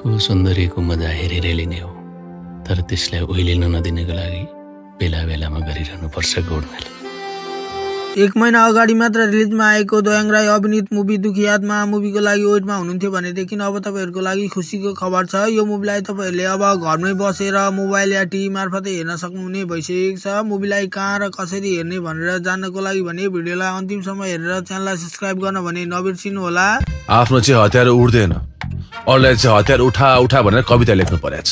को सौन्दर्यको मजा हेरेर लिने हो, तर त्यसलाई ओइलिन नदिनको लागि बेला बेलामा गरिरहनु पर्छ गोडमेल। 1 महिना अगाडि मात्र रिलिजमा आएको दयाङ राई अभिनीत मुभी दुखी आत्मा मुभीको लागि वेटमा हुनुहुन्थ्यो भनेदेखि अब तपाईहरुको लागि खुसीको खबर छ। यो मुभीलाई तपाईहरुले अब घरमै बसेर मोबाइल या टिभी मार्फतै हेर्न सक्नुहुने भइसकेको छ। मुभीलाई कहाँ र कसरी हेर्ने भनेर जान्नको लागि भने भिडियोलाई अन्तिमसम्म हेरेर च्यानललाई सब्स्क्राइब गर्न भने नबिर्सिनु होला। आफ्नो चाहिँ हतियार उड्दैन, अरूलाई चाहिँ हतियार उठा भनेर कविता लेख्नु परेछ।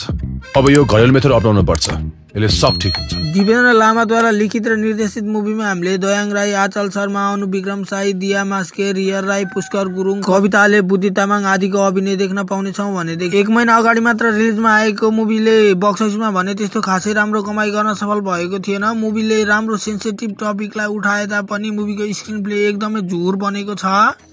अब यो घरेलु मेथड अपनाउनु पर्छ, यसले सब ठीक हुन्छ। दिपेन्द्र लामाद्वारा लिखित र निर्देशित मुभीमा हामीले दयाङ राई, आचल शर्मा, अनु विक्रम साई, दिया मास्के, रियर राई, पुष्कर गुरुङ, कविता आले, बुद्धि तामाङ आदिको अभिनय देख्न पाउनेछौँ भनेदेखि 1 महिना अगाडि मात्र रिलिजमा आएको मुभीले बक्स अफिसमा भने त्यस्तो खासै राम्रो कमाई गर्न सफल भएको थिएन। मुभीले राम्रो सेन्सिटिभ टपिकलाई उठाए तापनि मुभीको स्क्रिन प्ले एकदमै झुर बनेको छ।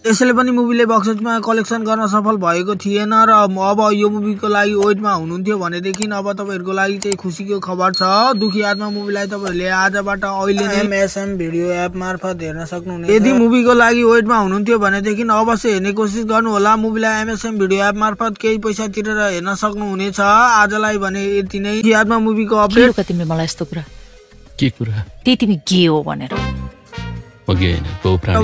यसैले पनि मुभीले बक्स अफिसमा कलेक्सन गर्न सफल भएको थिएन र अब यो मुभीको लागि वेटमा हुनुहुन्थ्यो भनेदेखि अब तपाईहरुको लागि चाहिँ खुसीको खबर छ। दुखी आत्मा मुभीलाई तपाईहरुले आजबाट अहिले नै एमएसएम भिडियो एप मार्फत हेर्न सक्नुहुनेछ। यदि मुभीको लागि वेटमा हुनुहुन्थ्यो भनेदेखि अवश्य हेर्ने कोसिस गर्नु होला। मुभीलाई एमएसएम भिडियो एप मार्फत केही पैसा तिरेर हेर्न सक्नुहुनेछ। आजलाई भने यति नै। दुखी आत्मा मुभीको अपडेट तिमीले मलाई यस्तो कुरा के कुरा त्यही तिमी गे हो भनेर अब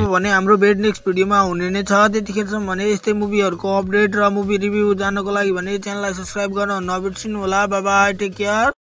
भने हाम्रो भेट नेक्स्ट भिडियोमा हुने नै छ। त्यतिखेरसम्म भने यस्तै मुभीहरुको अपडेट र मुभी रिभ्यू जान्नको लागि भने च्यानललाई सब्स्क्राइब गर्न नबिर्सिनु होला। Bye bye, take care.